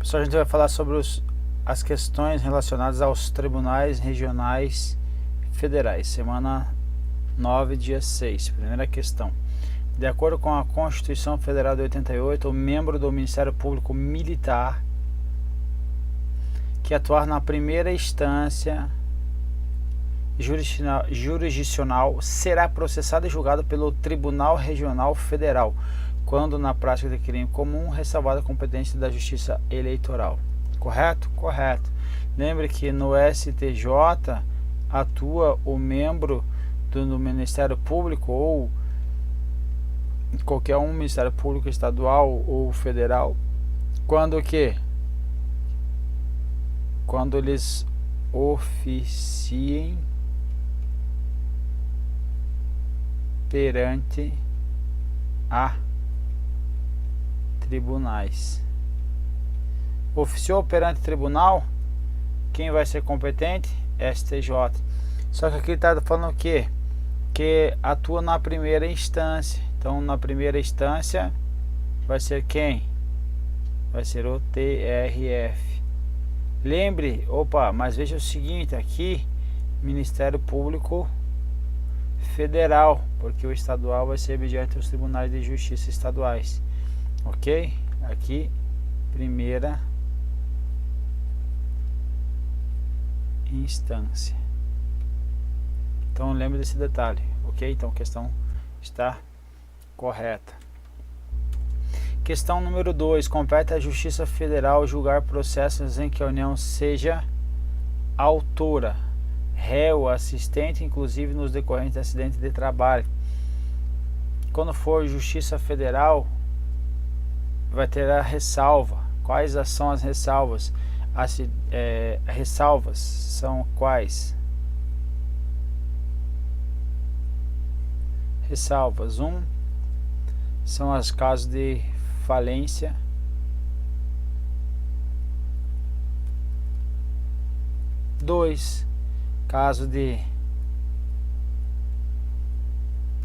Pessoal, a gente vai falar sobre as questões relacionadas aos tribunais regionais federais. Semana 9, dia 6. Primeira questão. De acordo com a Constituição Federal de 88, o membro do Ministério Público Militar que atuar na primeira instância jurisdicional será processado e julgado pelo Tribunal Regional Federal, quando na prática de crime comum, ressalvada a competência da Justiça Eleitoral. Correto? Correto. Lembre que no STJ atua o membro do Ministério Público ou qualquer Ministério Público estadual ou federal, quando eles oficiem perante a tribunais. Oficiou perante tribunal, quem vai ser competente? STJ. Só que aqui está falando que atua na primeira instância. Então, na primeira instância vai ser quem? Vai ser o TRF. Lembre, mas veja o seguinte, aqui Ministério Público Federal, porque o estadual vai ser mediante os tribunais de justiça estaduais. Ok? Aqui, primeira instância. Então lembre desse detalhe, ok? Então a questão está correta. Questão número 2. Compete à Justiça Federal julgar processos em que a União seja autora, réu, assistente, inclusive nos decorrentes de acidente de trabalho. Quando for Justiça Federal, vai ter a ressalva. Quais são as ressalvas? Ressalvas são quais? Ressalvas. 1 são os casos de falência. 2, caso de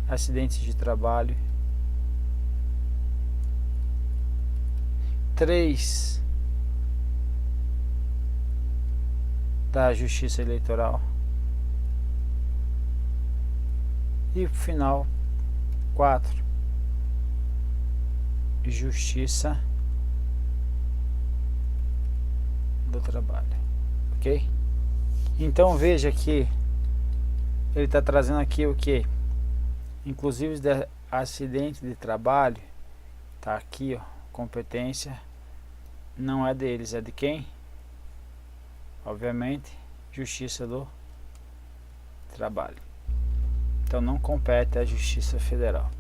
acidentes de trabalho. 3, da Justiça Eleitoral. E por final, 4, Justiça do Trabalho. Ok? Então veja que ele está trazendo aqui o que? Inclusive de acidente de trabalho. Tá aqui, ó. Competência não é deles, é de quem? Obviamente, Justiça do Trabalho. Então não compete à Justiça Federal.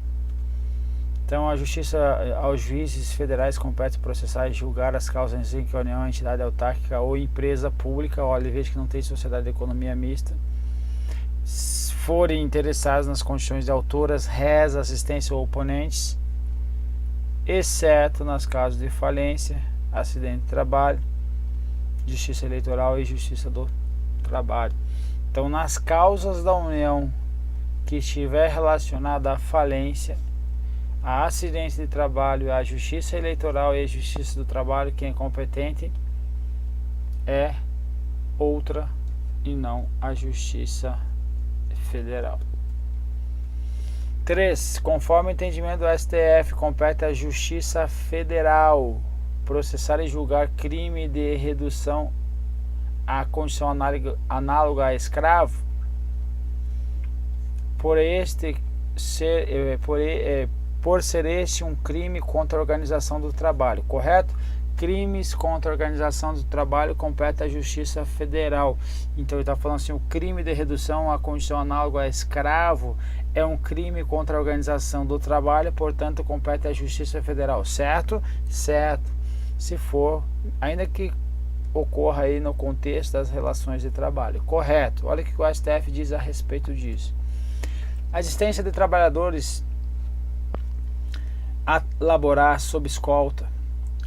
Então a Justiça aos juízes federais compete processar e julgar as causas em que a União, entidade autárquica ou empresa pública, olha, veja que não tem sociedade de economia mista, forem interessados nas condições de autoras, rés, assistência ou oponentes, exceto nos casos de falência, acidente de trabalho, Justiça Eleitoral e Justiça do Trabalho. Então, nas causas da União que estiver relacionada à falência, a acidente de trabalho, a Justiça Eleitoral e a Justiça do Trabalho, quem é competente é outra e não a Justiça Federal. 3. Conforme o entendimento do STF, compete à Justiça Federal processar e julgar crime de redução à condição análoga a escravo, por ser este um crime contra a organização do trabalho, correto? Crimes contra a organização do trabalho compete à Justiça Federal. Então ele está falando assim, o crime de redução à condição análoga a escravo é um crime contra a organização do trabalho, portanto compete à Justiça Federal, certo? Certo. Se for, ainda que ocorra aí no contexto das relações de trabalho, correto? Olha o que o STF diz a respeito disso. A existência de trabalhadores a laborar sob escolta,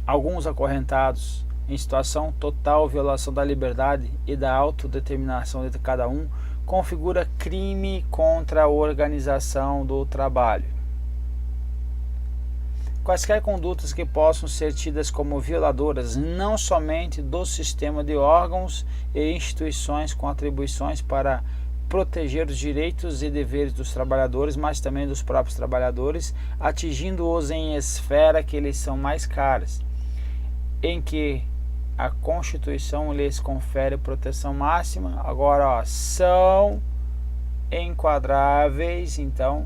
alguns acorrentados em situação total violação da liberdade e da autodeterminação de cada um, configura crime contra a organização do trabalho. Quaisquer condutas que possam ser tidas como violadoras não somente do sistema de órgãos e instituições com atribuições para proteger os direitos e deveres dos trabalhadores, mas também dos próprios trabalhadores, atingindo-os em esfera que lhes são mais caras, em que a Constituição lhes confere proteção máxima. Agora, são enquadráveis, então,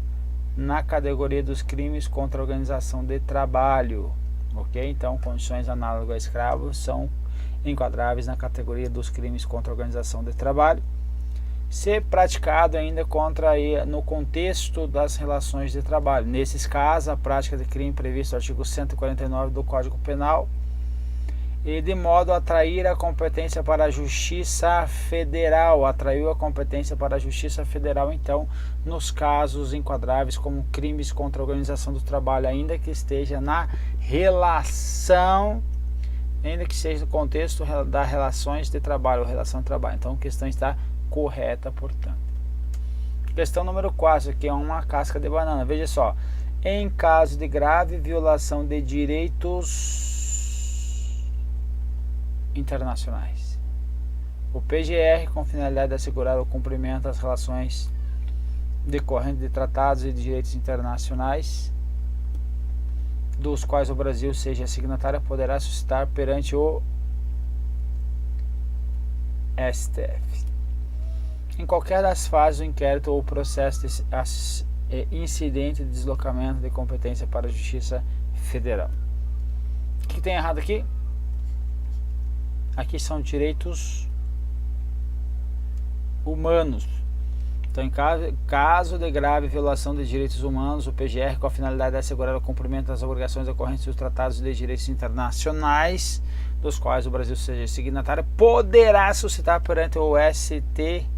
na categoria dos crimes contra a organização de trabalho, ok? Então, condições análogas a escravos são enquadráveis na categoria dos crimes contra a organização de trabalho, ser praticado ainda no contexto das relações de trabalho. Nesses casos, a prática de crime previsto no artigo 149 do Código Penal, e de modo a atrair a competência para a Justiça Federal. Atraiu a competência para a Justiça Federal, então, nos casos enquadráveis como crimes contra a organização do trabalho, ainda que esteja na relação, ainda que seja no contexto das relações de trabalho ou relação de trabalho. Então, a questão está correta, portanto. Questão número 4, que é uma casca de banana. Veja só, em caso de grave violação de direitos internacionais, o PGR, com finalidade de assegurar o cumprimento das relações decorrentes de tratados e de direitos internacionais dos quais o Brasil seja signatário, poderá suscitar perante o STF, em qualquer das fases do inquérito ou processo de incidente de deslocamento de competência para a Justiça Federal. O que tem errado aqui? Aqui são direitos humanos. Então, em caso de grave violação de direitos humanos, o PGR, com a finalidade de assegurar o cumprimento das obrigações decorrentes dos tratados de direitos internacionais, dos quais o Brasil seja signatário, poderá suscitar perante o STJ.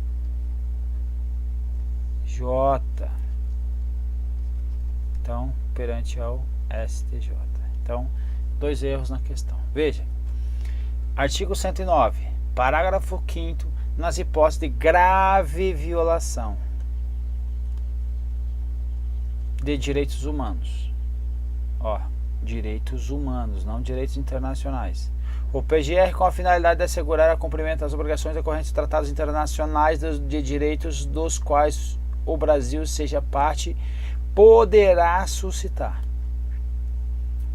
Então, perante ao STJ. Então, dois erros na questão. Veja. Artigo 109, parágrafo 5º, nas hipóteses de grave violação de direitos humanos. Ó, direitos humanos, não direitos internacionais. O PGR, com a finalidade de assegurar o cumprimento das obrigações decorrentes de tratados internacionais de direitos dos quais o Brasil seja parte, poderá suscitar.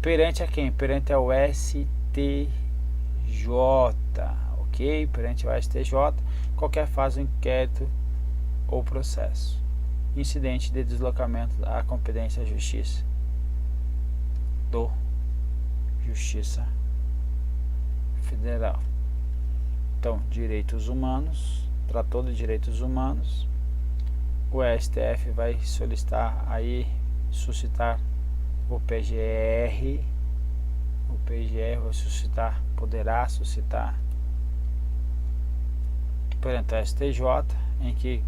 Perante a quem? Perante ao STJ. Ok? Perante o STJ, qualquer fase do inquérito ou processo. Incidente de deslocamento da competência à Justiça Federal. Então, direitos humanos, tratou de direitos humanos, o STF vai solicitar aí, suscitar o PGR vai suscitar, poderá suscitar perante o STJ, em que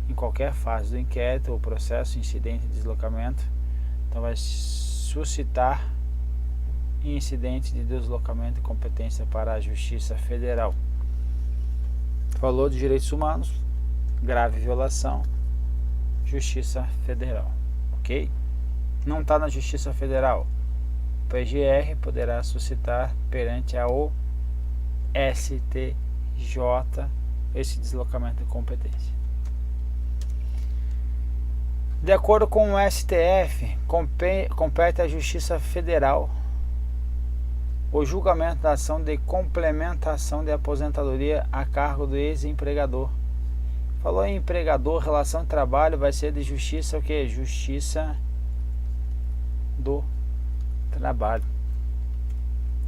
em qualquer fase do inquérito ou processo, incidente de deslocamento, então vai suscitar incidente de deslocamento de competência para a Justiça Federal. Falou de direitos humanos, grave violação, Justiça Federal, ok? Não está na Justiça Federal, o PGR poderá suscitar perante a STJ esse deslocamento de competência. De acordo com o STF, compete à Justiça Federal o julgamento da ação de complementação de aposentadoria a cargo do ex-empregador. Falou em empregador, relação de trabalho, vai ser de justiça o que? Justiça do trabalho.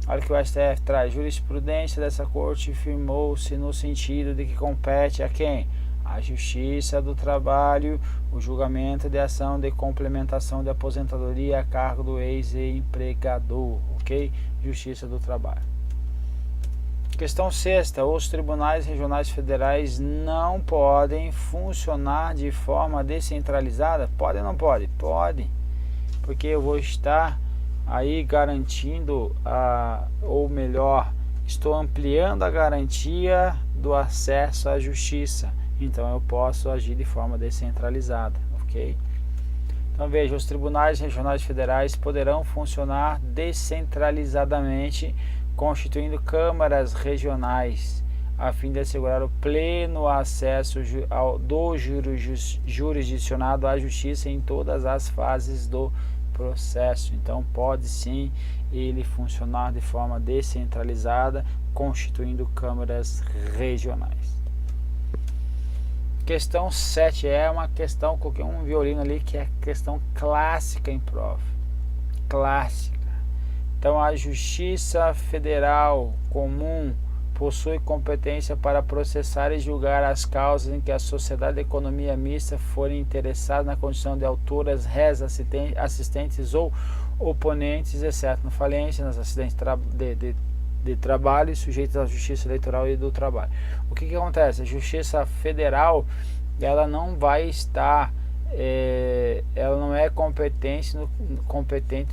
Olha que o STF traz. Jurisprudência dessa corte firmou-se no sentido de que compete a quem? A Justiça do Trabalho o julgamento de ação de complementação de aposentadoria a cargo do ex-empregador, ok? Justiça do Trabalho. Questão 6ª. Os tribunais regionais federais não podem funcionar de forma descentralizada? Pode ou não pode? Pode, porque eu vou estar aí garantindo, ou melhor, estou ampliando a garantia do acesso à justiça. Então eu posso agir de forma descentralizada, ok? Então veja, os tribunais regionais federais poderão funcionar descentralizadamente, constituindo câmaras regionais, a fim de assegurar o pleno acesso do jurisdicionado à justiça em todas as fases do processo. Então pode sim ele funcionar de forma descentralizada, constituindo câmaras regionais. Questão 7 é uma questão, coloquei um violino ali, que é questão clássica em prova. Clássica. Então a Justiça Federal Comum possui competência para processar e julgar as causas em que a sociedade de economia mista forem interessadas na condição de autoras, réis, assistentes ou oponentes, exceto na falência, nos acidentes de trabalho, sujeitos à Justiça Eleitoral e do Trabalho. O que acontece? A Justiça Federal, ela não vai estar, ela não é competente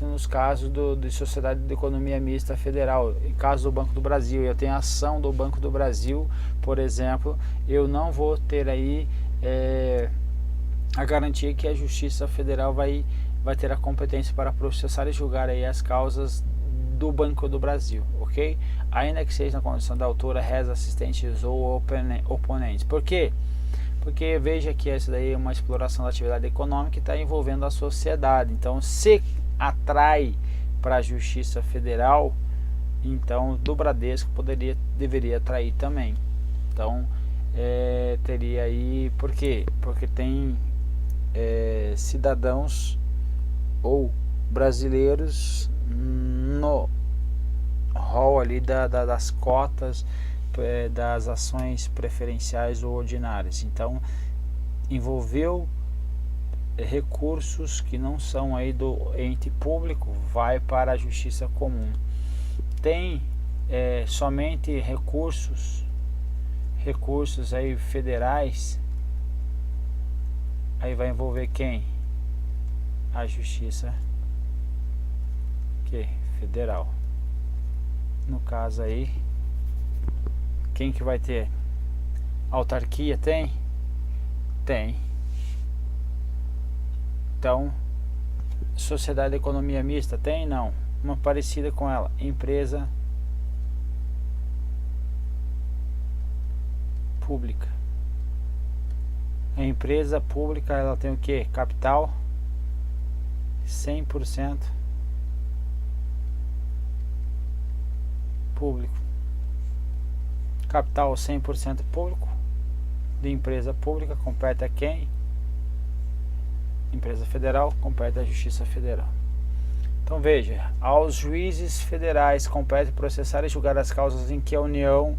nos casos de Sociedade de Economia Mista Federal. Em caso do Banco do Brasil, eu tenho ação do Banco do Brasil, por exemplo, eu não vou ter aí a garantia que a Justiça Federal vai ter a competência para processar e julgar aí as causas do Banco do Brasil, ok? Ainda que seja na condição da autora, réis, assistentes ou oponentes. Por quê? Porque veja que essa daí é uma exploração da atividade econômica que está envolvendo a sociedade. Então, se atrai para a Justiça Federal, então do Bradesco deveria atrair também. Então, teria aí, por quê? Porque tem cidadãos ou brasileiros no rol ali das cotas das ações preferenciais ou ordinárias. Então envolveu recursos que não são aí do ente público, vai para a justiça comum. Tem somente recursos aí federais, aí vai envolver quem? A justiça federal. No caso aí, quem que vai ter? Autarquia tem? Tem. Então, Sociedade de Economia Mista tem? Não. Uma parecida com ela, empresa pública. A empresa pública, ela tem o que? Capital 100% público. Capital 100% público de empresa pública compete a quem? Empresa federal, compete à Justiça Federal. Então veja, aos juízes federais compete processar e julgar as causas em que a União,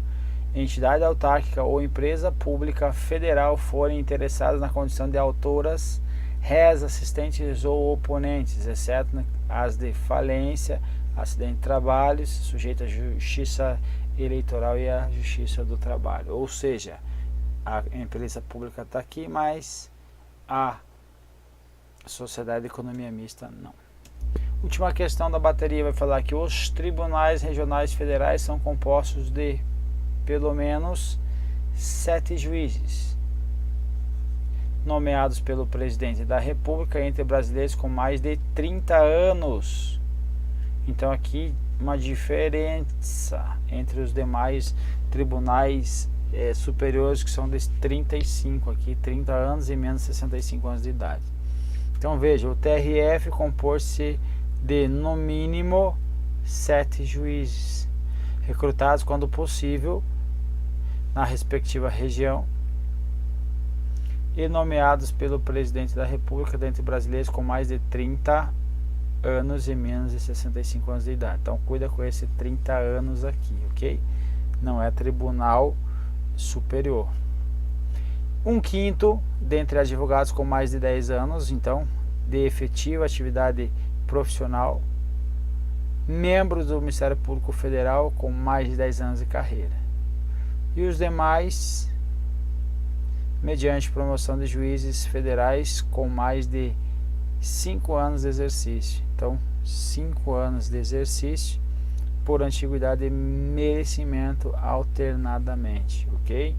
entidade autárquica ou empresa pública federal forem interessadas na condição de autoras, réis, assistentes ou oponentes, exceto as de falência, acidente de trabalho, sujeito à Justiça Eleitoral e à Justiça do Trabalho. Ou seja, a empresa pública está aqui, mas a Sociedade de Economia Mista não. Última questão da bateria vai falar que os tribunais regionais federais são compostos de pelo menos 7 juízes, nomeados pelo presidente da República, entre brasileiros com mais de 30 anos. Então aqui uma diferença entre os demais tribunais superiores, que são de 35, aqui 30 anos e menos 65 anos de idade. Então veja, o TRF compor-se de no mínimo 7 juízes, recrutados quando possível na respectiva região e nomeados pelo presidente da República dentre brasileiros com mais de 30 anos e menos de 65 anos de idade. Então cuida com esse 30 anos aqui, ok? Não é tribunal superior. 1/5 dentre advogados com mais de 10 anos, então, de efetiva atividade profissional, membros do Ministério Público Federal com mais de 10 anos de carreira. E os demais, mediante promoção de juízes federais com mais de 5 anos de exercício. Então, 5 anos de exercício por antiguidade e merecimento alternadamente, ok?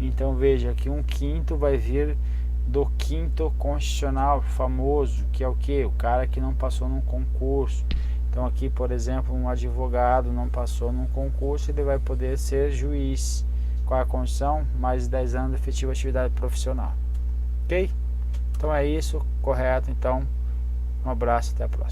Então veja que 1/5 vai vir do quinto constitucional famoso, que é o que? O cara que não passou num concurso. Então aqui, por exemplo, um advogado não passou num concurso, ele vai poder ser juiz. Qual é a condição? Mais de 10 anos de efetiva atividade profissional. Ok? Então é isso, correto. Então, um abraço, até a próxima.